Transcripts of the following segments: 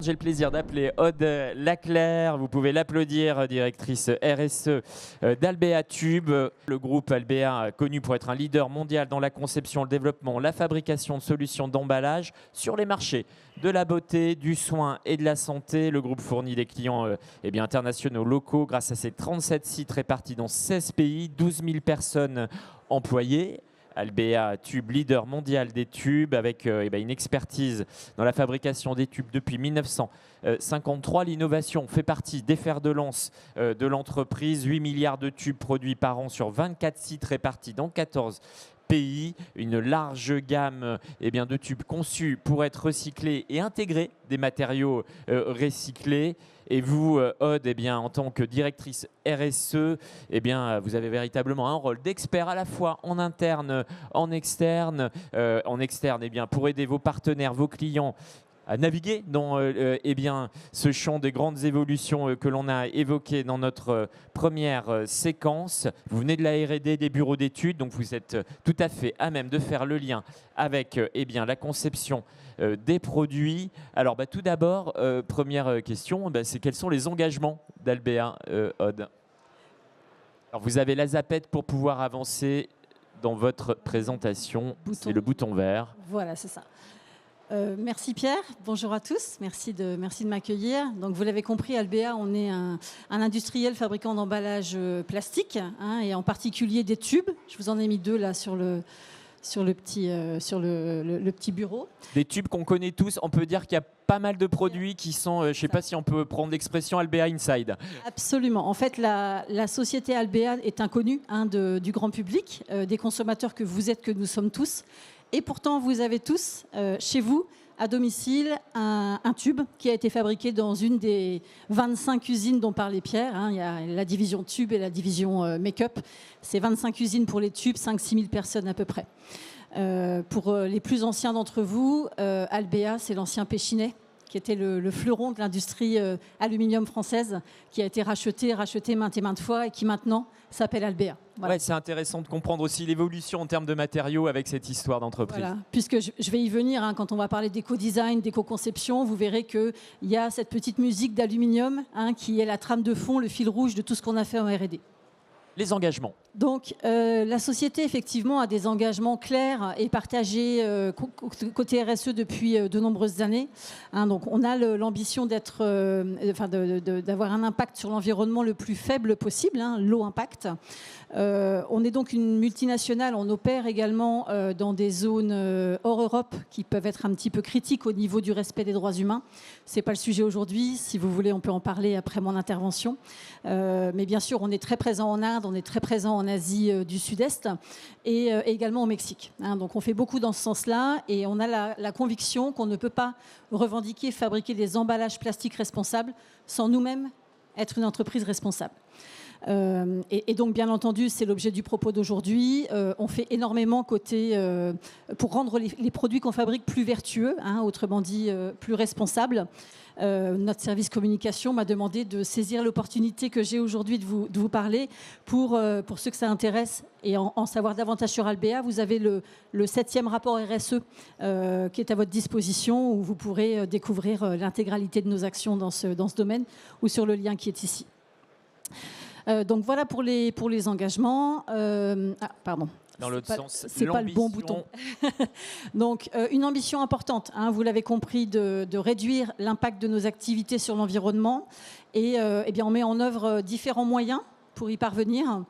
J'ai le plaisir d'appeler Aude Laclair. Vous pouvez l'applaudir, directrice RSE d'Albéa Tube. Le groupe Albéa, connu pour être un leader mondial dans la conception, le développement, la fabrication de solutions d'emballage sur les marchés de la beauté, du soin et de la santé. Le groupe fournit des clients internationaux, locaux, grâce à ses 37 sites répartis dans 16 pays, 12 000 personnes employées. Albéa Tube, leader mondial des tubes, avec une expertise dans la fabrication des tubes depuis 1953. L'innovation fait partie des fers de lance de l'entreprise. 8 milliards de tubes produits par an sur 24 sites répartis dans 14 pays. Une large gamme de tubes conçus pour être recyclés et intégrer des matériaux recyclés. Et vous, Aude, en tant que directrice RSE, vous avez véritablement un rôle d'expert à la fois en interne, en externe. En externe, pour aider vos partenaires, vos clients à naviguer dans ce champ des grandes évolutions que l'on a évoquées dans notre première séquence. Vous venez de la R&D, des bureaux d'études, donc vous êtes tout à fait à même de faire le lien avec la conception des produits. Alors tout d'abord, première question, c'est quels sont les engagements d'Albéa, Aude? Alors vous avez la zapette pour pouvoir avancer dans votre présentation. C'est le bouton vert. Voilà, c'est ça. Merci Pierre, bonjour à tous, merci de m'accueillir. Donc vous l'avez compris, Albéa, on est un industriel fabricant d'emballage plastique, et en particulier des tubes. Je vous en ai mis deux là sur le petit bureau. Des tubes qu'on connaît tous, on peut dire qu'il y a pas mal de produits qui sont, je ne sais pas si on peut prendre l'expression Albéa Inside. Absolument. En fait, la société Albéa est inconnue du grand public, des consommateurs que vous êtes, que nous sommes tous. Et pourtant, vous avez tous, chez vous, à domicile, un tube qui a été fabriqué dans une des 25 usines dont parlait Pierre. Il y a la division tube et la division make-up. C'est 25 usines pour les tubes, 5-6 000 personnes à peu près. Pour les plus anciens d'entre vous, Albéa, c'est l'ancien Péchinet, qui était le fleuron de l'industrie aluminium française, qui a été racheté maintes et maintes fois et qui maintenant s'appelle Albéa. Voilà. Ouais, c'est intéressant de comprendre aussi l'évolution en termes de matériaux avec cette histoire d'entreprise. Voilà. Puisque je vais y venir, quand on va parler d'éco-design, d'éco-conception, vous verrez qu'il y a cette petite musique d'aluminium qui est la trame de fond, le fil rouge de tout ce qu'on a fait en R&D. Les engagements. Donc, la société, effectivement, a des engagements clairs et partagés côté RSE depuis de nombreuses années. Donc, on a l'ambition d'avoir un impact sur l'environnement le plus faible possible, low impact. On est donc une multinationale. On opère également dans des zones hors Europe qui peuvent être un petit peu critiques au niveau du respect des droits humains. Ce n'est pas le sujet aujourd'hui. Si vous voulez, on peut en parler après mon intervention. Mais bien sûr, on est très présent en Inde, on est très présent en Asie du Sud-Est et également au Mexique. Donc on fait beaucoup dans ce sens-là et on a la conviction qu'on ne peut pas revendiquer, fabriquer des emballages plastiques responsables sans nous-mêmes être une entreprise responsable. Et donc, bien entendu, c'est l'objet du propos d'aujourd'hui. On fait énormément pour rendre les produits qu'on fabrique plus vertueux, autrement dit plus responsables. Notre service communication m'a demandé de saisir l'opportunité que j'ai aujourd'hui de vous parler pour ceux que ça intéresse et en savoir davantage sur Albéa. Vous avez le 7e rapport RSE qui est à votre disposition où vous pourrez découvrir l'intégralité de nos actions dans ce domaine ou sur le lien qui est ici. Donc voilà pour les engagements. Pardon. Dans l'autre sens, c'est pas le bon bouton. Donc une ambition importante, vous l'avez compris, de réduire l'impact de nos activités sur l'environnement. Et on met en œuvre différents moyens pour y parvenir.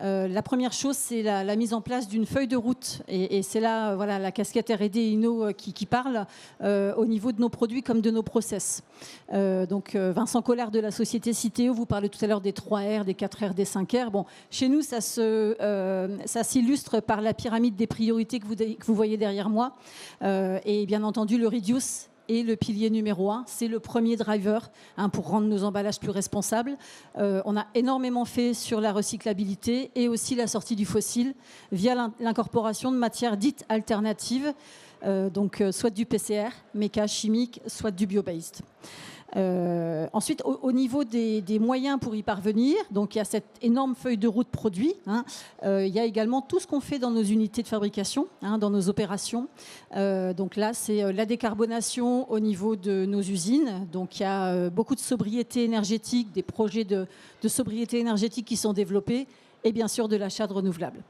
La première chose, c'est la mise en place d'une feuille de route. Et c'est là la casquette R&D Inno qui parle au niveau de nos produits comme de nos process. Donc Vincent Collard de la société Citeo vous parlez tout à l'heure des 3R, des 4R, des 5R. Bon, chez nous, ça s'illustre par la pyramide des priorités que vous voyez derrière moi. Et bien entendu, le Reduce et le pilier numéro 1, c'est le premier driver pour rendre nos emballages plus responsables. On a énormément fait sur la recyclabilité et aussi la sortie du fossile via l'incorporation de matières dites alternatives. donc soit du PCR, méca, chimique, soit du bio-based. Ensuite, au niveau des moyens pour y parvenir, donc il y a cette énorme feuille de route produit. Il y a également tout ce qu'on fait dans nos unités de fabrication, dans nos opérations. Donc là, c'est la décarbonation au niveau de nos usines. Donc il y a beaucoup de sobriété énergétique, des projets de sobriété énergétique qui sont développés, et bien sûr de l'achat de renouvelables.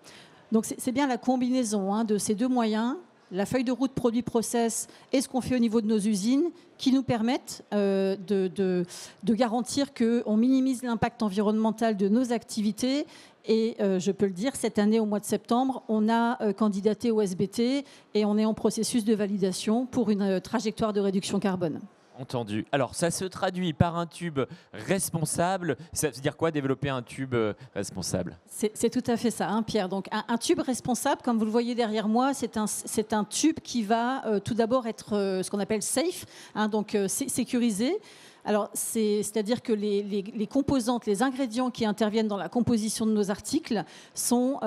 Donc c'est bien la combinaison de ces deux moyens, la feuille de route produit-process et ce qu'on fait au niveau de nos usines qui nous permettent de garantir qu'on minimise l'impact environnemental de nos activités. Et je peux le dire, cette année, au mois de septembre, on a candidaté au SBT et on est en processus de validation pour une trajectoire de réduction carbone. Entendu. Alors, ça se traduit par un tube responsable. Ça veut dire quoi, développer un tube responsable? C'est tout à fait ça, Pierre. Donc, un tube responsable, comme vous le voyez derrière moi, c'est un tube qui va tout d'abord être ce qu'on appelle safe, donc sécurisé. Alors, c'est-à-dire que les composantes, les ingrédients qui interviennent dans la composition de nos articles sont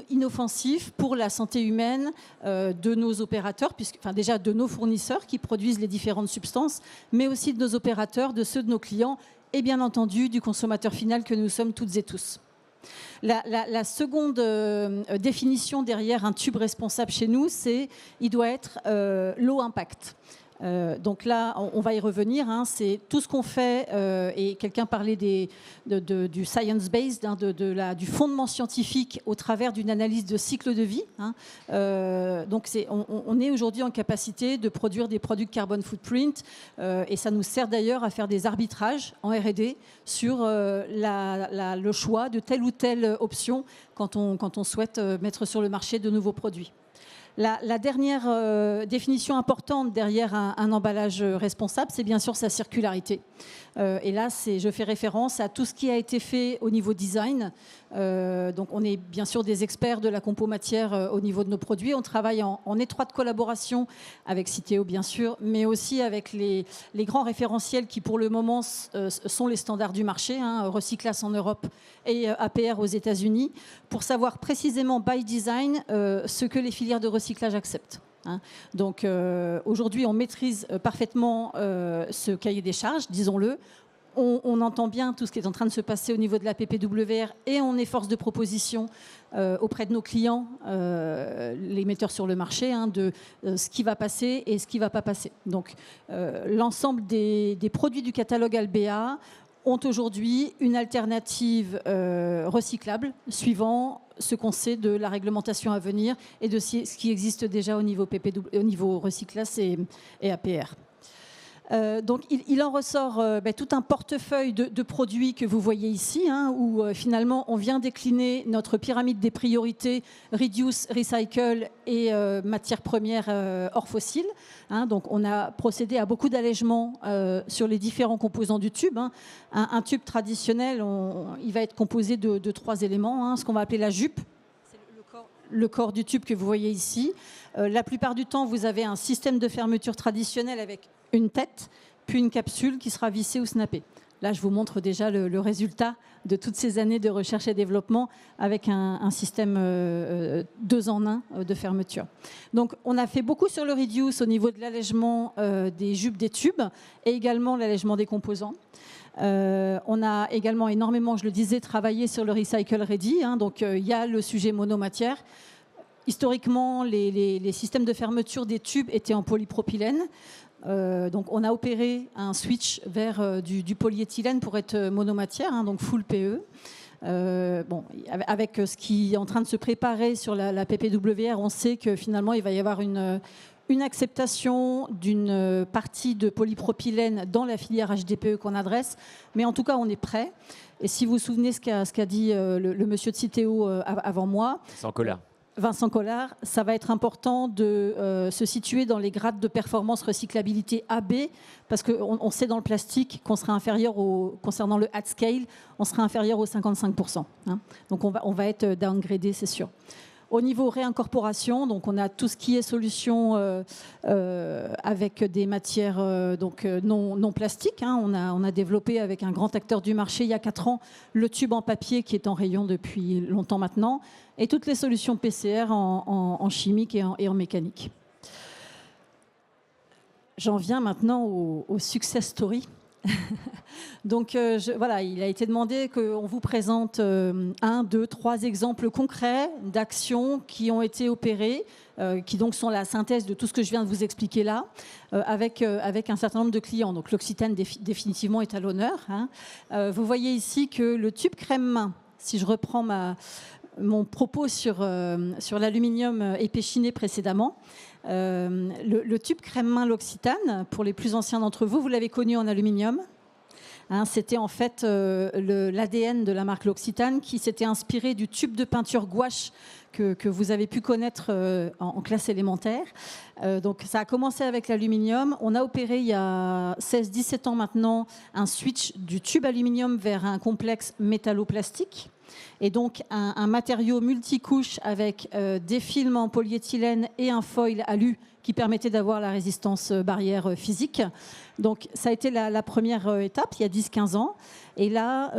inoffensifs pour la santé humaine de nos opérateurs, déjà de nos fournisseurs qui produisent les différentes substances, mais aussi de nos opérateurs, de ceux de nos clients et bien entendu du consommateur final que nous sommes toutes et tous. La seconde définition derrière un tube responsable chez nous, c'est qu'il doit être low impact. Donc là, on va y revenir. C'est tout ce qu'on fait, et quelqu'un parlait du science-based, du fondement scientifique au travers d'une analyse de cycle de vie. Donc on est aujourd'hui en capacité de produire des produits carbone footprint, et ça nous sert d'ailleurs à faire des arbitrages en R&D sur le choix de telle ou telle option quand on souhaite mettre sur le marché de nouveaux produits. La dernière définition importante derrière un emballage responsable, c'est bien sûr sa circularité. Et là, je fais référence à tout ce qui a été fait au niveau design. Donc, on est bien sûr des experts de la compo matière au niveau de nos produits. On travaille en étroite collaboration avec Citeo, bien sûr, mais aussi avec les grands référentiels qui, pour le moment, sont les standards du marché, Recyclas en Europe et APR aux États-Unis, pour savoir précisément by design ce que les filières de recyclage acceptent. Donc aujourd'hui, on maîtrise parfaitement ce cahier des charges, disons-le. On entend bien tout ce qui est en train de se passer au niveau de la PPWR et on est force de proposition auprès de nos clients, les metteurs sur le marché, de ce qui va passer et ce qui ne va pas passer. Donc l'ensemble des produits du catalogue Albéa ont aujourd'hui une alternative recyclable suivant ce qu'on sait de la réglementation à venir et de ce qui existe déjà au niveau au niveau Recyclas et APR. Donc il en ressort tout un portefeuille de produits que vous voyez ici, où finalement on vient décliner notre pyramide des priorités reduce, recycle et matières premières hors fossiles. Donc on a procédé à beaucoup d'allègements sur les différents composants du tube. Un tube traditionnel, il va être composé de 3 éléments, ce qu'on va appeler la jupe. Le corps du tube que vous voyez ici. La plupart du temps, vous avez un système de fermeture traditionnel avec une tête, puis une capsule qui sera vissée ou snappée. Là, je vous montre déjà le résultat de toutes ces années de recherche et développement avec un système 2 en 1 de fermeture. Donc, on a fait beaucoup sur le reduce au niveau de l'allègement des jupes des tubes et également l'allègement des composants. On a également énormément, je le disais, travaillé sur le recycle ready. Donc, il y a le sujet monomatière. Historiquement, les systèmes de fermeture des tubes étaient en polypropylène. Donc, on a opéré un switch vers du polyéthylène pour être monomatière, donc full PE. Avec ce qui est en train de se préparer sur la PPWR, on sait que finalement, il va y avoir une acceptation d'une partie de polypropylène dans la filière HDPE qu'on adresse. Mais en tout cas, on est prêt. Et si vous vous souvenez ce qu'a dit le monsieur de Citeo avant moi, Vincent Collard, ça va être important de se situer dans les grades de performance recyclabilité AB, parce qu'on sait dans le plastique qu'on sera inférieur concernant le at scale, on sera inférieur aux 55%. Donc on va être downgradé, c'est sûr. Au niveau réincorporation, donc on a tout ce qui est solution avec des matières non plastiques. On a développé avec un grand acteur du marché il y a 4 ans le tube en papier qui est en rayon depuis longtemps maintenant, et toutes les solutions PCR en chimique et en mécanique. J'en viens maintenant au success story. Donc voilà, il a été demandé qu'on vous présente 1, 2, 3 exemples concrets d'actions qui ont été opérées, qui donc sont la synthèse de tout ce que je viens de vous expliquer là, avec un certain nombre de clients. Donc l'Occitane définitivement est à l'honneur. Hein. Vous voyez ici que le tube crème-main, si je reprends mon propos sur l'aluminium épéchiné précédemment, le tube crème-main l'Occitane, pour les plus anciens d'entre vous, vous l'avez connu en aluminium. Hein, c'était en fait l'ADN de la marque L'Occitane qui s'était inspiré du tube de peinture gouache que vous avez pu connaître en classe élémentaire. Donc ça a commencé avec l'aluminium. On a opéré il y a 16-17 ans maintenant un switch du tube aluminium vers un complexe métalloplastique. Et donc un matériau multicouche avec des films en polyéthylène et un foil alu qui permettait d'avoir la résistance barrière physique. Donc ça a été la première étape il y a 10-15 ans. Et là,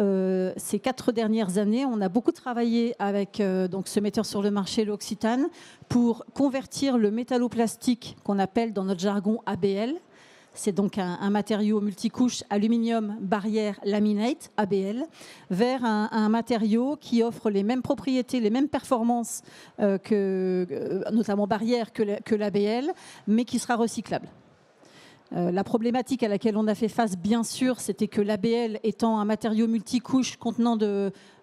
ces 4 dernières années, on a beaucoup travaillé avec donc ce metteur sur le marché, l'Occitane, pour convertir le métalloplastique qu'on appelle dans notre jargon ABL. C'est donc un matériau multicouche aluminium barrière laminate, ABL, vers un matériau qui offre les mêmes propriétés, les mêmes performances, notamment barrière que l'ABL, mais qui sera recyclable. La problématique à laquelle on a fait face, bien sûr, c'était que l'ABL étant un matériau multicouche contenant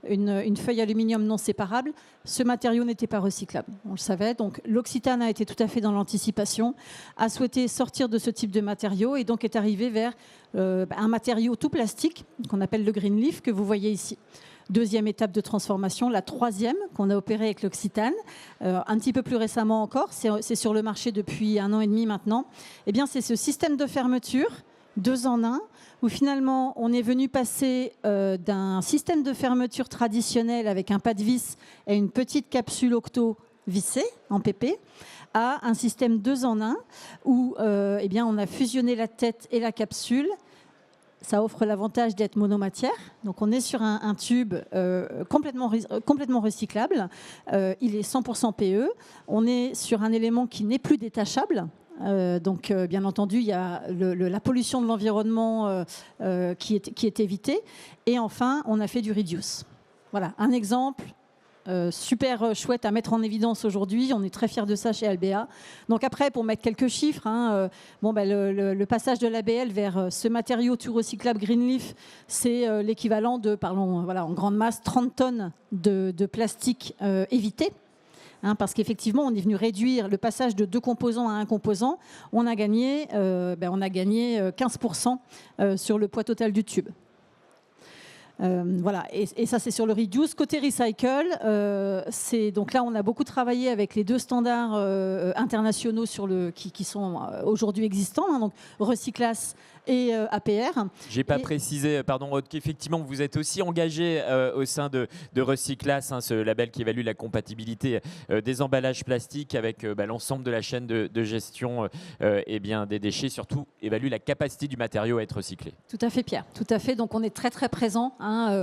une feuille aluminium non séparable, ce matériau n'était pas recyclable. On le savait. Donc l'Occitane a été tout à fait dans l'anticipation, a souhaité sortir de ce type de matériau et donc est arrivé vers un matériau tout plastique qu'on appelle le Green Leaf, que vous voyez ici. Deuxième étape de transformation, la troisième qu'on a opérée avec l'Occitane, un petit peu plus récemment encore, c'est sur le marché depuis 1 an et demi maintenant. Eh bien, c'est ce système de fermeture 2 en 1 où finalement on est venu passer d'un système de fermeture traditionnel avec un pas de vis et une petite capsule octo vissée en PP à un système 2 en 1 où eh bien, on a fusionné la tête et la capsule. Ça offre l'avantage d'être monomatière. Donc on est sur un tube complètement recyclable. Il est 100% PE. On est sur un élément qui n'est plus détachable. Donc bien entendu, il y a la pollution de l'environnement qui est évitée. Et enfin, on a fait du reduce. Voilà, un exemple. Super chouette à mettre en évidence aujourd'hui. On est très fiers de ça chez Albéa. Donc après, pour mettre quelques chiffres, le passage de l'ABL vers ce matériau tout recyclable Green Leaf, c'est l'équivalent de, en grande masse, 30 tonnes de plastique évité. Parce qu'effectivement, on est venu réduire le passage de 2 composants à 1 composant. On a gagné 15% sur le poids total du tube. Voilà, et ça c'est sur le reduce. Côté recycle, donc là on a beaucoup travaillé avec les 2 standards internationaux qui sont aujourd'hui existants, donc Recyclas et APR. J'ai pas précisé, pardon, Aude, qu'effectivement vous êtes aussi engagé au sein de Recyclas, ce label qui évalue la compatibilité des emballages plastiques avec l'ensemble de la chaîne de gestion des déchets, surtout évalue la capacité du matériau à être recyclé. Tout à fait, Pierre, tout à fait. Donc on est très très présent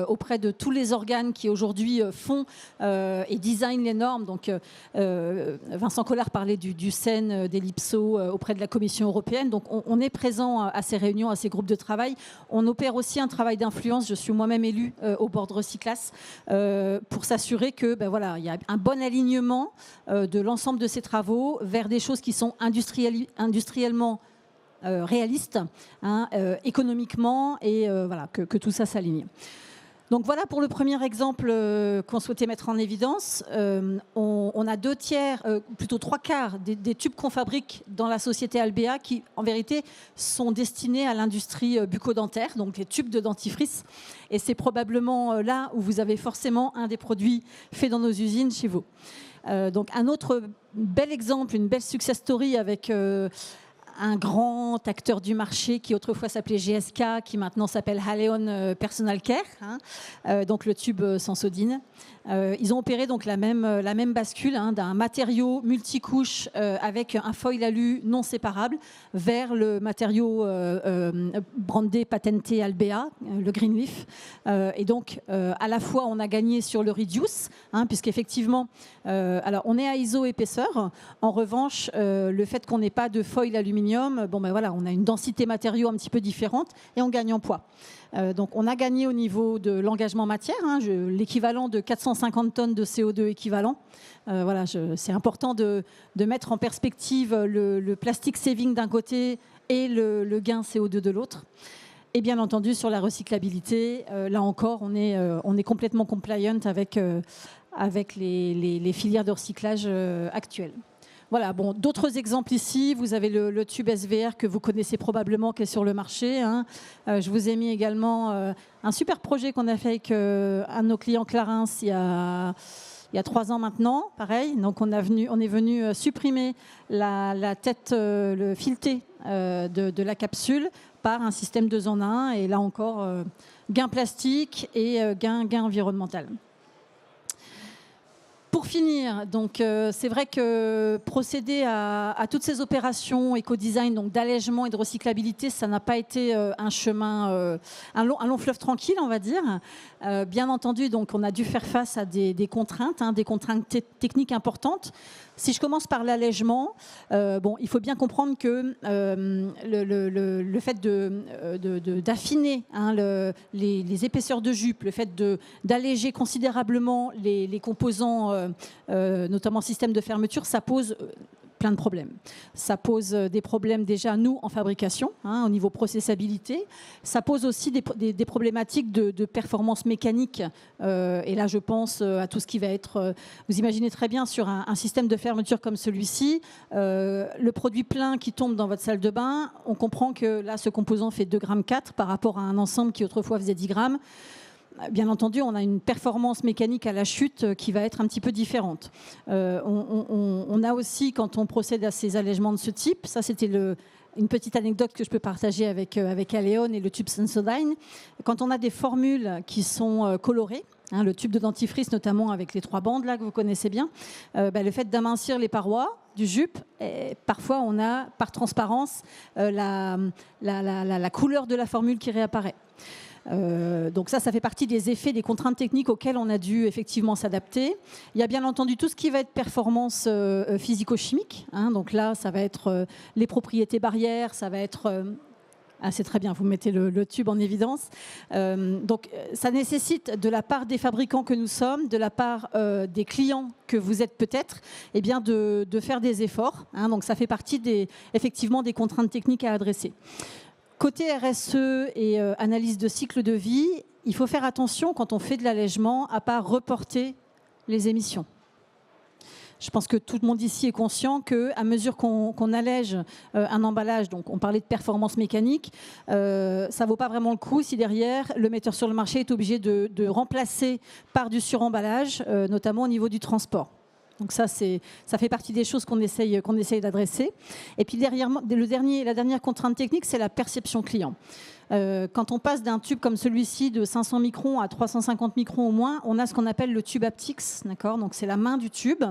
auprès de tous les organes qui aujourd'hui font et designent les normes. Donc Vincent Collard parlait du CEN, des LIPSO auprès de la Commission européenne. Donc on est présent à ces réunions, à ces groupes de travail. On opère aussi un travail d'influence. Je suis moi-même élue au board Recyclas pour s'assurer que il y a un bon alignement de l'ensemble de ces travaux vers des choses qui sont industriellement réalistes, économiquement, et que tout ça s'aligne. Donc voilà pour le premier exemple qu'on souhaitait mettre en évidence. On a 3/4 des tubes qu'on fabrique dans la société Albéa qui, en vérité, sont destinés à l'industrie bucco-dentaire, donc les tubes de dentifrice. Et c'est probablement là où vous avez forcément un des produits faits dans nos usines chez vous. Donc un autre bel exemple, une belle success story avec un grand acteur du marché qui autrefois s'appelait GSK, qui maintenant s'appelle Haleon Personal Care, donc le tube Sensodyne. Ils ont opéré donc la même bascule d'un matériau multicouche avec un foil alu non séparable vers le matériau brandé patenté Albéa, le Green Leaf. Et donc à la fois on a gagné sur le reduce, puisqu'effectivement alors on est à ISO épaisseur. En revanche, le fait qu'on n'ait pas de foil aluminium aluminium, bon, ben voilà, on a une densité matériaux un petit peu différente et on gagne en poids. Donc on a gagné au niveau de l'engagement matière, hein, l'équivalent de 450 tonnes de CO2 équivalent. Voilà, c'est important de mettre en perspective le plastic saving d'un côté et le gain CO2 de l'autre. Et bien entendu, sur la recyclabilité, là encore, on est complètement compliant avec les filières de recyclage actuelles. Voilà, bon, d'autres exemples ici, vous avez le tube SVR que vous connaissez probablement, qui est sur le marché. Hein. Je vous ai mis également un super projet qu'on a fait avec un de nos clients Clarins il y a 3 ans maintenant, pareil. Donc on est venu supprimer la tête, le fileté de la capsule par un système 2 en 1. Et là encore, gain plastique et gain environnemental. Pour finir, donc c'est vrai que procéder à toutes ces opérations éco-design, donc d'allègement et de recyclabilité, ça n'a pas été un chemin, un long fleuve tranquille, on va dire. Bien entendu, donc on a dû faire face à des contraintes, hein, des contraintes techniques importantes. Si je commence par l'allègement, bon, il faut bien comprendre que le fait d'affiner hein, les épaisseurs de jupe, le fait d'alléger considérablement les composants, notamment système de fermeture, ça pose plein de problèmes. Ça pose des problèmes déjà, nous, en fabrication, hein, au niveau processabilité. Ça pose aussi des problématiques de performance mécanique. Et là, je pense à tout ce qui va être... vous imaginez très bien, sur un système de fermeture comme celui-ci, le produit plein qui tombe dans votre salle de bain, on comprend que là, ce composant fait 2,4 g par rapport à un ensemble qui autrefois faisait 10 grammes. Bien entendu, on a une performance mécanique à la chute qui va être un petit peu différente. On a aussi, quand on procède à ces allègements de ce type, ça c'était une petite anecdote que je peux partager avec Aléon et le tube Sensodyne. Quand on a des formules qui sont colorées, hein, le tube de dentifrice notamment avec les 3 bandes là que vous connaissez bien, le fait d'amincir les parois du jupe, parfois on a par transparence la couleur de la formule qui réapparaît. Donc ça fait partie des effets, des contraintes techniques auxquelles on a dû effectivement s'adapter. Il y a bien entendu tout ce qui va être performance physico-chimique. Hein, donc là, ça va être les propriétés barrières, ça va être... Ah, c'est très bien, vous mettez le tube en évidence. Donc ça nécessite de la part des fabricants que nous sommes, de la part des clients que vous êtes peut-être, eh bien de faire des efforts. Hein, donc ça fait partie effectivement des contraintes techniques à adresser. Côté RSE et analyse de cycle de vie, il faut faire attention quand on fait de l'allègement à ne pas reporter les émissions. Je pense que tout le monde ici est conscient qu'à mesure qu'on allège un emballage, donc on parlait de performance mécanique, ça ne vaut pas vraiment le coup si derrière le metteur sur le marché est obligé de remplacer par du suremballage, notamment au niveau du transport. Donc ça fait partie des choses qu'on essaye d'adresser. Et puis la dernière contrainte technique, c'est la perception client. Quand on passe d'un tube comme celui-ci de 500 microns à 350 microns au moins, on a ce qu'on appelle le tube haptics, d'accord ? Donc c'est la main du tube.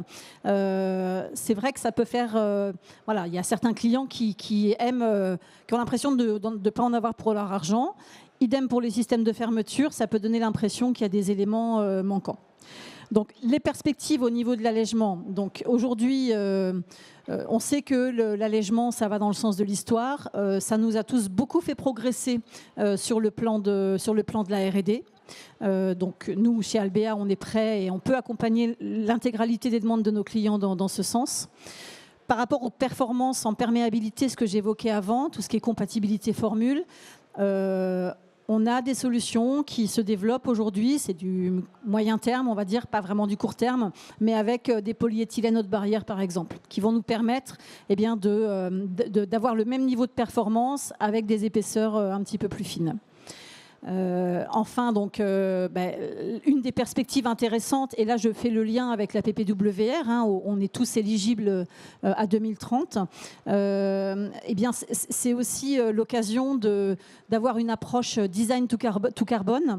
C'est vrai que ça peut faire... voilà, il y a certains clients qui aiment, qui ont l'impression de ne pas en avoir pour leur argent. Idem pour les systèmes de fermeture, ça peut donner l'impression qu'il y a des éléments manquants. Donc, les perspectives au niveau de l'allègement. Donc, aujourd'hui, on sait que l'allègement, ça va dans le sens de l'histoire. Ça nous a tous beaucoup fait progresser sur le plan de la R&D. Donc, nous, chez Albéa, on est prêts et on peut accompagner l'intégralité des demandes de nos clients dans ce sens. Par rapport aux performances en perméabilité, ce que j'évoquais avant, tout ce qui est compatibilité formule, on a des solutions qui se développent aujourd'hui, c'est du moyen terme, on va dire, pas vraiment du court terme, mais avec des polyéthylènes haute barrière, par exemple, qui vont nous permettre eh bien, d'avoir le même niveau de performance avec des épaisseurs un petit peu plus fines. Enfin, donc, une des perspectives intéressantes, et là je fais le lien avec la PPWR, hein, où on est tous éligibles à 2030, eh bien, c'est aussi l'occasion d'avoir une approche design to carbone,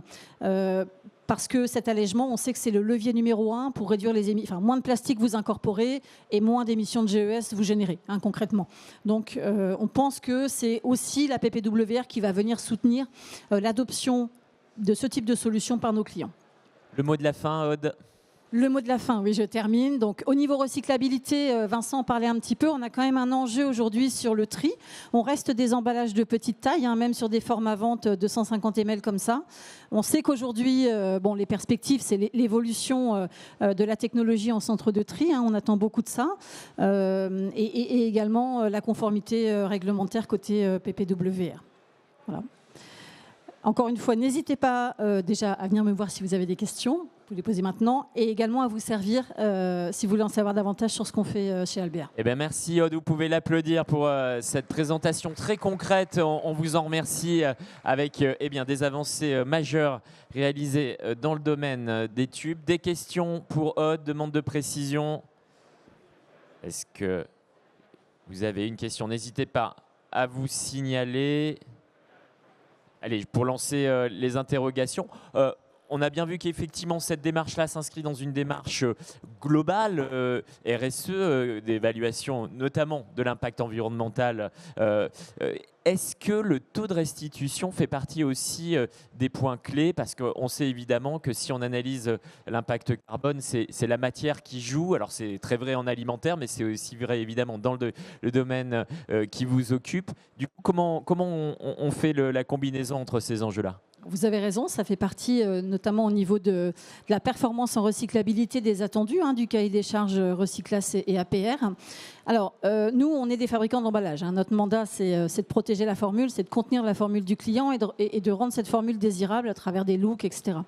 parce que cet allègement, on sait que c'est le levier numéro 1 pour réduire les émissions. Enfin, moins de plastique vous incorporez et moins d'émissions de GES vous générez, hein, concrètement. Donc, on pense que c'est aussi la PPWR qui va venir soutenir l'adoption de ce type de solution par nos clients. Le mot de la fin, Aude. Le mot de la fin, oui, je termine. Donc, au niveau recyclabilité, Vincent en parlait un petit peu. On a quand même un enjeu aujourd'hui sur le tri. On reste des emballages de petite taille, hein, même sur des formats vente 250 ml comme ça. On sait qu'aujourd'hui, les perspectives, c'est l'évolution de la technologie en centre de tri. Hein, on attend beaucoup de ça. Et également la conformité réglementaire côté PPWR. Voilà. Encore une fois, n'hésitez pas déjà à venir me voir si vous avez des questions. Vous les posez maintenant et également à vous servir si vous voulez en savoir davantage sur ce qu'on fait chez Albéa. Eh bien, merci Aude, vous pouvez l'applaudir pour cette présentation très concrète. On vous en remercie avec des avancées majeures réalisées dans le domaine des tubes. Des questions pour Aude, demande de précision. Est-ce que vous avez une question? N'hésitez pas à vous signaler. Allez, pour lancer les interrogations. On a bien vu qu'effectivement, cette démarche-là s'inscrit dans une démarche globale, RSE, d'évaluation notamment de l'impact environnemental. Est-ce que le taux de restitution fait partie aussi des points clés? Parce qu'on sait évidemment que si on analyse l'impact carbone, c'est la matière qui joue. Alors c'est très vrai en alimentaire, mais c'est aussi vrai évidemment dans le domaine qui vous occupe. Du coup, comment on fait la combinaison entre ces enjeux-là? Vous avez raison, ça fait partie notamment au niveau de la performance en recyclabilité des attendus du cahier des charges Recyclas et APR. Alors, nous, on est des fabricants d'emballage. Hein. Notre mandat, c'est de protéger la formule, c'est de contenir la formule du client et de rendre cette formule désirable à travers des looks, etc.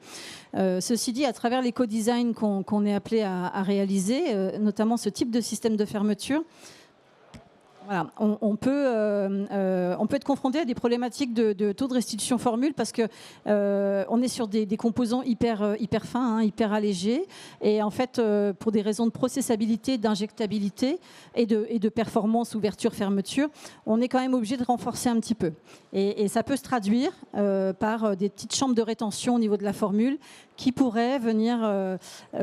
Ceci dit, à travers l'éco-design qu'on est appelé à réaliser, notamment ce type de système de fermeture, voilà, on peut être confronté à des problématiques de taux de restitution formule parce que on est sur des composants hyper fins, hein, hyper allégés. Et en fait, pour des raisons de processabilité, d'injectabilité et de performance, ouverture, fermeture, on est quand même obligé de renforcer un petit peu. Et ça peut se traduire par des petites chambres de rétention au niveau de la formule qui pourraient venir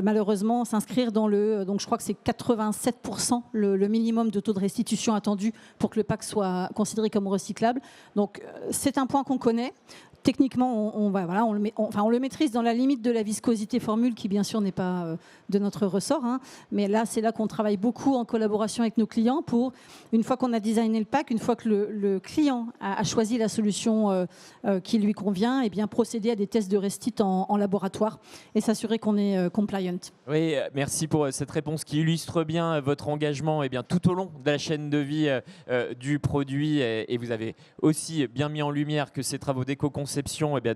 malheureusement s'inscrire dans donc je crois que c'est 87% le minimum de taux de restitution attendu pour que le pack soit considéré comme recyclable. Donc c'est un point qu'on connaît. Techniquement, on le maîtrise dans la limite de la viscosité formule qui, bien sûr, n'est pas de notre ressort. Hein. Mais là, c'est là qu'on travaille beaucoup en collaboration avec nos clients pour, une fois qu'on a designé le pack, une fois que le client a choisi la solution qui lui convient, eh bien, procéder à des tests de restit en laboratoire et s'assurer qu'on est compliant. Oui, merci pour cette réponse qui illustre bien votre engagement tout au long de la chaîne de vie du produit. Et vous avez aussi bien mis en lumière que ces travaux d'éco-conception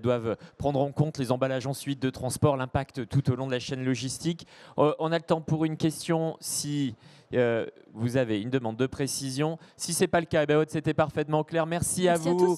doivent prendre en compte les emballages ensuite de transport, l'impact tout au long de la chaîne logistique. On a le temps pour une question si vous avez une demande de précision. Si ce n'est pas le cas, c'était parfaitement clair. Merci à vous.